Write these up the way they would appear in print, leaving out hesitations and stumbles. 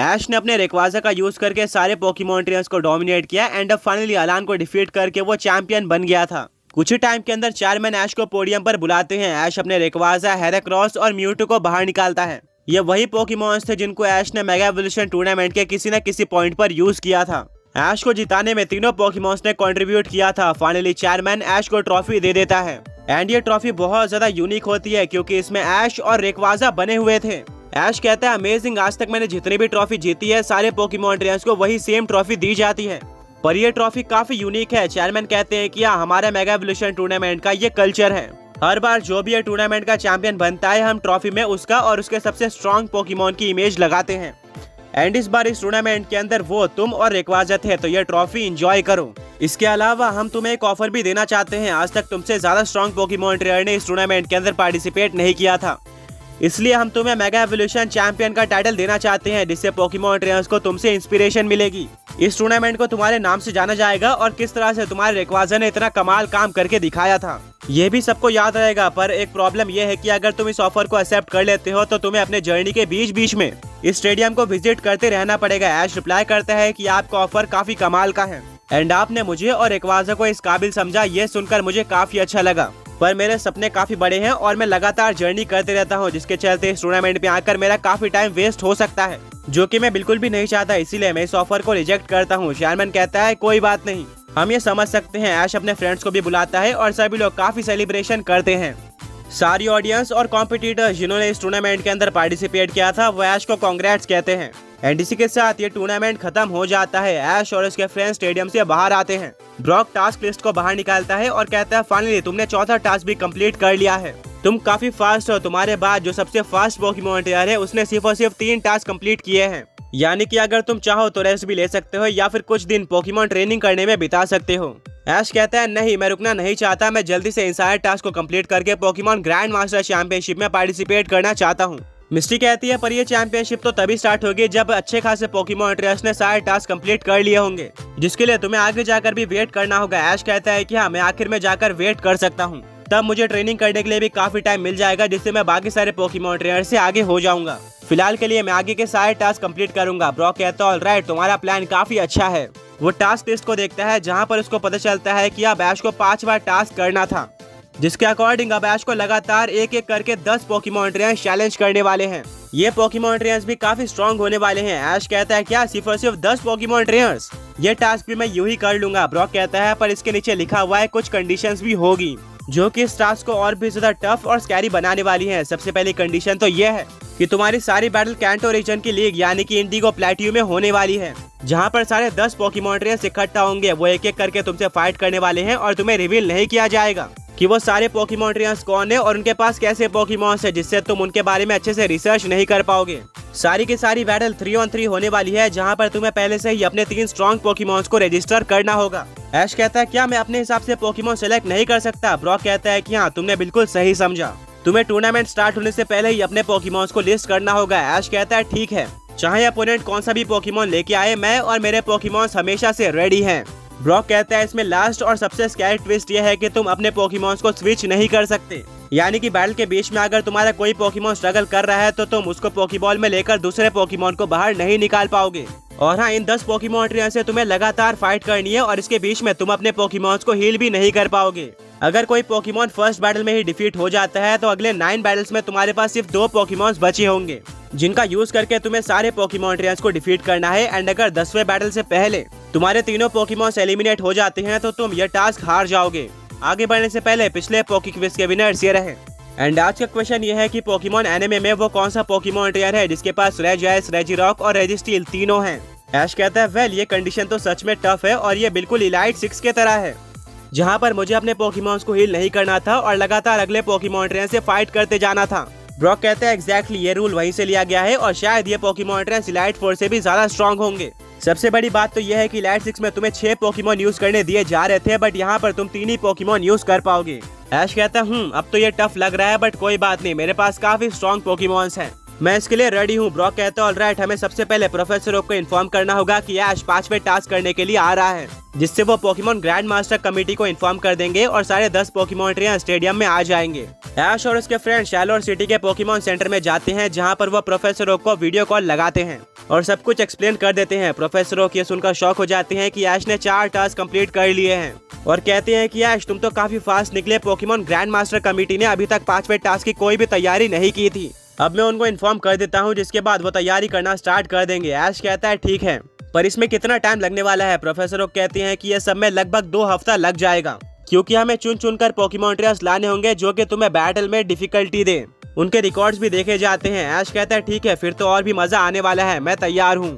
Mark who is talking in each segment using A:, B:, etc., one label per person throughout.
A: ऐश ने अपने रेक्वाजा का यूज करके सारे पोकेमॉन ट्रेनर्स को डोमिनेट किया एंड अब फाइनली अलान को डिफीट करके वो चैंपियन बन गया था। कुछ ही टाइम के अंदर चारमैन ऐश को पोडियम पर बुलाते हैं। ऐश अपने रेक्वाजा, हेराक्रॉस और म्यूटू को बाहर निकालता है। ये वही पोकेमॉन्स थे जिनको ऐश ने मेगा एवोल्यूशन टूर्नामेंट के किसी न किसी पॉइंट पर यूज किया था। ऐश को जिताने में तीनों पोकेमॉन्स ने कंट्रीब्यूट किया था। फाइनली चारमैन ऐश को ट्रॉफी दे देता है एंड ये ट्रॉफी बहुत ज्यादा यूनिक होती है क्योंकि इसमें ऐश और रेक्वाजा बने हुए थे। ऐश कहता है अमेजिंग, आज तक मैंने जितनी भी ट्रॉफी जीती है सारे पोकेमॉन ट्रेनर्स को वही सेम ट्रॉफी दी जाती है, पर ये ट्रॉफी काफी यूनिक है। चारमैन कहते हैं कि हमारे मेगा एवोल्यूशन टूर्नामेंट का ये कल्चर है। हर बार जो भी ये टूर्नामेंट का चैंपियन बनता है हम ट्रॉफी में उसका और उसके सबसे स्ट्रॉन्ग पोकेमॉन की इमेज लगाते हैं एंड इस बार इस टूर्नामेंट के अंदर वो, तुम और रेक्वाजा थे, तो ये ट्रॉफी एंजॉय करो। इसके अलावा हम तुम्हें एक ऑफर भी देना चाहते हैं। आज तक तुमसे ज्यादा स्ट्रॉन्ग पोकेमॉन ट्रेनर ने इस टूर्नामेंट के अंदर पार्टिसिपेट नहीं किया था, इसलिए हम तुम्हें मेगा एवोल्यूशन चैंपियन का टाइटल देना चाहते हैं जिससे पोकेमॉन ट्रेनर्स को तुमसे इंस्पिरेशन मिलेगी। इस टूर्नामेंट को तुम्हारे नाम से जाना जाएगा और किस तरह से तुम्हारे रेक्वाजा ने इतना कमाल काम करके दिखाया था ये भी सबको याद रहेगा। पर एक प्रॉब्लम यह है कि अगर तुम इस ऑफर को एक्सेप्ट कर लेते हो तो तुम्हें अपने जर्नी के बीच बीच में इस स्टेडियम को विजिट करते रहना पड़ेगा। ऐश रिप्लाई करता है कि आपका ऑफर काफी कमाल का है एंड आपने मुझे और रेक्वाजा को इस काबिल समझा, ये सुनकर मुझे काफी अच्छा लगा। पर मेरे सपने काफी बड़े हैं और मैं लगातार जर्नी करते रहता हूँ जिसके चलते इस टूर्नामेंट में आकर मेरा काफी टाइम वेस्ट हो सकता है, जो कि मैं बिल्कुल भी नहीं चाहता, इसीलिए मैं इस ऑफर को रिजेक्ट करता हूँ। चारमैन कहता है कोई बात नहीं, हम ये समझ सकते हैं। ऐश अपने फ्रेंड्स को भी बुलाता है और सभी लोग काफी सेलिब्रेशन करते हैं। सारी ऑडियंस और कॉम्पिटिटर्स जिन्होंने इस टूर्नामेंट के अंदर पार्टिसिपेट किया था वो ऐश को कांग्रेट्स कहते हैं एंड इसी के साथ ये टूर्नामेंट खत्म हो जाता है। ऐश और उसके फ्रेंड्स स्टेडियम से बाहर आते हैं। ब्रॉक टास्क लिस्ट को बाहर निकालता है और कहता है फाइनली तुमने चौथा टास्क भी कंप्लीट कर लिया है, तुम काफी फास्ट हो। तुम्हारे बाद जो सबसे फास्ट पोकेमॉन ट्रेनर है उसने सिर्फ और सिर्फ 3 टास्क कंप्लीट किए हैं, यानी कि अगर तुम चाहो तो रेस्ट भी ले सकते हो या फिर कुछ दिन पोकेमॉन ट्रेनिंग करने में बिता सकते हो। ऐश कहता है नहीं, मैं रुकना नहीं चाहता, मैं जल्दी से इन सारे टास्क को कंप्लीट करके पोकेमॉन ग्रैंड मास्टर चैंपियनशिप में पार्टिसिपेट करना चाहता हूँ। मिस्टी कहती है पर ये चैंपियनशिप तो तभी स्टार्ट होगी जब अच्छे खासे पोकेमॉन ट्रेनर्स ने सारे टास्क कंप्लीट कर लिए होंगे, जिसके लिए तुम्हें आगे जाकर भी वेट करना होगा। ऐश कहता है कि हाँ, मैं आखिर में जाकर वेट कर सकता हूँ, तब मुझे ट्रेनिंग करने के लिए भी काफी टाइम मिल जाएगा जिससे मैं बाकी सारे पोकेमॉन ट्रेनर से आगे हो जाऊंगा। फिलहाल के लिए मैं आगे के सारे टास्क कंप्लीट करूंगा। ब्रॉक कहता है ऑलराइट, तुम्हारा प्लान काफी अच्छा है। वो टास्क लिस्ट को देखता है जहाँ पर उसको पता चलता है कि अब ऐश को 5 बार टास्क करना था, जिसके अकॉर्डिंग अब ऐश को लगातार एक एक करके 10 पोकेमॉन ट्रेनर्स चैलेंज करने वाले हैं। ये पोकेमॉन ट्रेनर्स भी काफी स्ट्रॉन्ग होने वाले हैं। ऐश कहता है क्या सिर्फ और सिर्फ 10 पोकेमॉन ट्रेनर्स? ये टास्क भी मैं यूं ही कर लूंगा। ब्रॉक कहता है पर इसके नीचे लिखा हुआ है कुछ कंडीशंस भी होगी जो कि इस टास्क को और भी ज्यादा टफ और स्कैरी बनाने वाली है। सबसे पहली कंडीशन तो ये है कि तुम्हारी सारी बैटल कैंटो रीजन की लीग यानी कि इंडिगो प्लेटियो में होने वाली है, जहाँ पर सारे 10 पोकेमॉन ट्रेनर्स इकट्ठा होंगे। वो एक एक करके तुमसे फाइट करने वाले हैं और तुम्हें रिवील नहीं किया जाएगा कि वो सारे पोकेमॉन ट्रेनर्स कौन है और उनके पास कैसे पोकेमॉन्स है, जिससे तुम उनके बारे में अच्छे से रिसर्च नहीं कर पाओगे। सारी की सारी बैटल 3-on-3 होने वाली है, जहाँ पर तुम्हें पहले से ही अपने 3 स्ट्रॉन्ग पोकेमॉन्स को रजिस्टर करना होगा। ऐश कहता है क्या मैं अपने हिसाब से पोकेमॉन सेलेक्ट नहीं कर सकता? ब्रॉक कहता है कि हाँ, तुमने बिल्कुल सही समझा, तुम्हें टूर्नामेंट स्टार्ट होने से पहले ही अपने पोकेमॉन्स को लिस्ट करना होगा। ऐश कहता है ठीक है, चाहे अपोनेंट कौन सा भी पोकेमॉन लेके आए, मैं और मेरे पोकेमॉन्स हमेशा से रेडी हैं। ब्रॉक कहता है इसमें लास्ट और सबसे स्कैरी ट्विस्ट ये है कि तुम अपने पोकेमॉन्स को स्विच नहीं कर सकते, यानी कि बैटल के बीच में अगर तुम्हारा कोई पोकेमॉन स्ट्रगल कर रहा है तो तुम उसको पोकेबॉल में लेकर दूसरे पोकेमॉन को बाहर नहीं निकाल पाओगे। और हाँ, इन 10 पोकेमॉन ट्रेनर से तुम्हें लगातार फाइट करनी है और इसके बीच में तुम अपने पोकेमॉन्स को हील भी नहीं कर पाओगे। अगर कोई पोकेमॉन फर्स्ट बैटल में ही डिफीट हो जाता है तो अगले 9 बैटल्स में तुम्हारे पास सिर्फ 2 पोकेमॉन्स बचे होंगे, जिनका यूज करके तुम्हें सारे पोकेमॉन ट्रेनर्स को डिफीट करना है। एंड अगर 10वें बैटल से पहले तुम्हारे तीनों पोकेमॉन्स एलिमिनेट हो जाते हैं तो तुम यह टास्क हार जाओगे। आगे बढ़ने से पहले पिछले पोके क्विज के विनर्स ये रहे। एंड आज का क्वेश्चन ये है कि पोकेमॉन एनिमे में वो कौन सा पोकेमॉन ट्रेनर है जिसके पास रेजिस, रेजिरॉक और रेजिस्टील तीनों हैं? ऐश कहता है वेल, ये कंडीशन तो सच में टफ है और ये बिल्कुल इलाइट 6 के तरह है, जहाँ पर मुझे अपने पोकेमॉन्स को हील नहीं करना था और लगातार अगले पोकेमॉन ट्रेनर से फाइट करते जाना था। ब्रॉक कहता है एग्जैक्टली, ये रूल वहीं से लिया गया है और शायद ये पोकेमॉन ट्रेनर्स इलाइट 4 से भी ज्यादा स्ट्रॉन्ग होंगे। सबसे बड़ी बात तो यह है कि इलाइट 6 में तुम्हें 6 पोकेमॉन यूज करने दिए जा रहे थे, बट यहाँ पर तुम 3 ही पोकेमॉन यूज कर पाओगे। ऐश कहता है अब तो ये टफ लग रहा है, बट कोई बात नहीं, मेरे पास काफी स्ट्रॉन्ग पोकेमॉन्स हैं। मैं इसके लिए रेडी हूँ। ब्रॉक कहता है ऑलराइट, हमें सबसे पहले प्रोफेसर ओक को इन्फॉर्म करना होगा कि ऐश 5वें टास्क करने के लिए आ रहा है, जिससे वो पोकेमॉन ग्रैंड मास्टर कमेटी को इन्फॉर्म कर देंगे और सारे 10 पोकेमॉन ट्रेनर स्टेडियम में आ जाएंगे। ऐश और उसके फ्रेंड शैलोर सिटी के पोकेमॉन सेंटर में जाते हैं, जहाँ पर वो प्रोफेसर ओक को वीडियो कॉल लगाते हैं और सब कुछ एक्सप्लेन कर देते हैं। प्रोफेसर ओक ये सुनकर शॉक हो जाते हैं कि ऐश ने 4 टास्क कंप्लीट कर लिए हैं और कहते हैं कि ऐश तुम तो काफी फास्ट निकले, पोकेमॉन ग्रैंड मास्टर कमेटी ने अभी तक 5वें टास्क की कोई भी तैयारी नहीं की थी। अब मैं उनको इन्फॉर्म कर देता हूँ, जिसके बाद वो तैयारी करना स्टार्ट कर देंगे। ऐश कहता है ठीक है, पर इसमें कितना टाइम लगने वाला है? प्रोफेसर ओक कहते हैं कि ये सब में लगभग 2 हफ्ता लग जाएगा, क्योंकि हमें चुन चुन कर पोकेमॉन ट्रेनर्स लाने होंगे जो कि तुम्हें बैटल में डिफिकल्टी दे। उनके रिकॉर्ड्स भी देखे जाते हैं। ऐश कहता है ठीक है, फिर तो और भी मजा आने वाला है, मैं तैयार हूँ।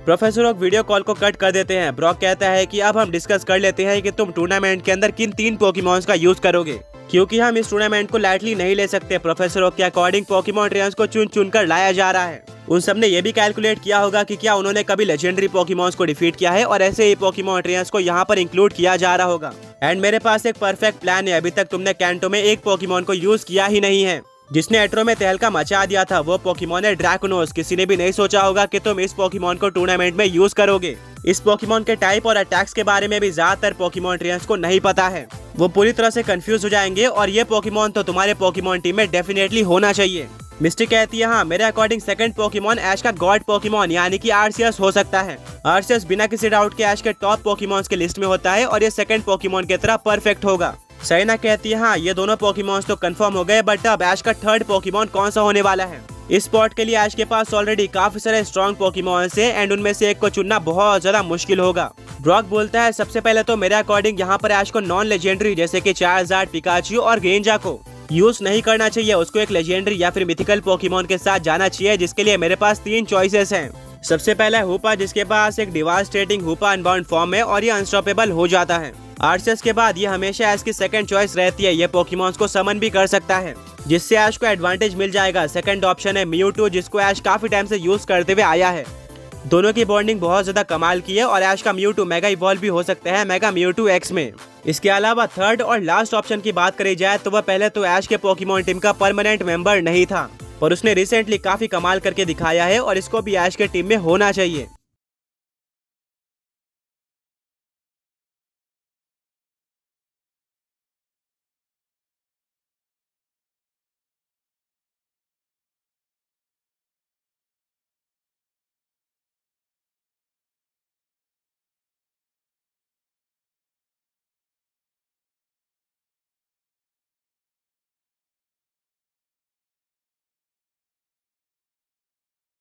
A: प्रोफेसर ओक वीडियो कॉल को कट कर देते हैं। ब्रॉक कहता है कि अब हम डिस्कस कर लेते हैं कि तुम टूर्नामेंट के अंदर किन 3 पोकेमॉन्स का यूज करोगे, क्योंकि हम इस टूर्नामेंट को लाइटली नहीं ले सकते। प्रोफेसर ओक के अकॉर्डिंग पोकेमॉन ट्रेनर्स को चुन चुन कर लाया जा रहा है। उन सब ने ये भी कैलकुलेट किया होगा कि क्या उन्होंने कभी लेजेंडरी पोकेमॉन्स को डिफीट किया है और ऐसे ही पोकेमॉन ट्रेनर्स को यहाँ पर इंक्लूड किया जा रहा होगा। एंड मेरे पास एक परफेक्ट प्लान है। अभी तक तुमने कैंटो में एक पोकेमॉन को यूज किया ही नहीं है, जिसने एट्रो में तहलका मचा दिया था। वो पोकेमॉन है ड्रैकोनोस। किसी ने भी नहीं सोचा होगा कि तुम इस पोकेमॉन को टूर्नामेंट में यूज करोगे। इस पोकेमॉन के टाइप और अटैक्स के बारे में भी ज्यादातर पोकेमॉन ट्रेनर्स को नहीं पता है। वो पूरी तरह से कंफ्यूज हो जाएंगे और ये पोकेमॉन तो तुम्हारे पोकेमॉन टीम में डेफिनेटली होना चाहिए। मिस्टी कहती है हाँ, मेरे अकॉर्डिंग सेकंड पोकेमॉन ऐश का गॉड पोकेमॉन यानी कि आर्सियस हो सकता है। आर्सियस बिना किसी डाउट के ऐश के टॉप पोकेमॉन्स के लिस्ट में होता है और ये सेकंड पोकेमॉन की तरह परफेक्ट होगा। सैना कहती है हाँ, ये दोनों पोकेमॉन्स तो कंफर्म हो गए, बट अब ऐश का थर्ड पोकेमॉन कौन सा होने वाला है? इस स्पॉट के लिए ऐश के पास ऑलरेडी काफी सारे स्ट्रॉन्ग पोकेमॉन्स हैं एंड उनमें से एक को चुनना बहुत ज्यादा मुश्किल होगा। ब्रॉक बोलता है सबसे पहले तो मेरे अकॉर्डिंग यहाँ पर ऐश को नॉन लेजेंडरी जैसे कि चार्जार्ड, पिकाचू और ग्रेंजा को यूज नहीं करना चाहिए। उसको एक लेजेंडरी या फिर मिथिकल पोकेमॉन के साथ जाना चाहिए, जिसके लिए मेरे पास 3 चॉइसेस हैं। सबसे पहला हुपा, जिसके पास एक डिवास्टेटिंग हुपा अनबाउंड फॉर्म है और ये अनस्टॉपेबल हो जाता है। आर्सियस के बाद ये हमेशा ऐश की सेकंड चॉइस रहती है। ये पोकेमॉन्स को समन भी कर सकता है, जिससे ऐश को एडवांटेज मिल जाएगा। सेकंड ऑप्शन है म्यूटू, जिसको ऐश काफी टाइम से यूज करते हुए आया है। दोनों की बॉन्डिंग बहुत ज्यादा कमाल की है और ऐश का म्यूटू मेगा इवॉल्व भी हो सकता है मेगा म्यूटू एक्स में। इसके अलावा थर्ड और लास्ट ऑप्शन की बात करी जाए तो वह पहले तो ऐश के पोकेमॉन टीम का परमानेंट मेंबर नहीं था, और उसने रिसेंटली काफी कमाल करके दिखाया है और इसको भी ऐश के टीम में होना चाहिए।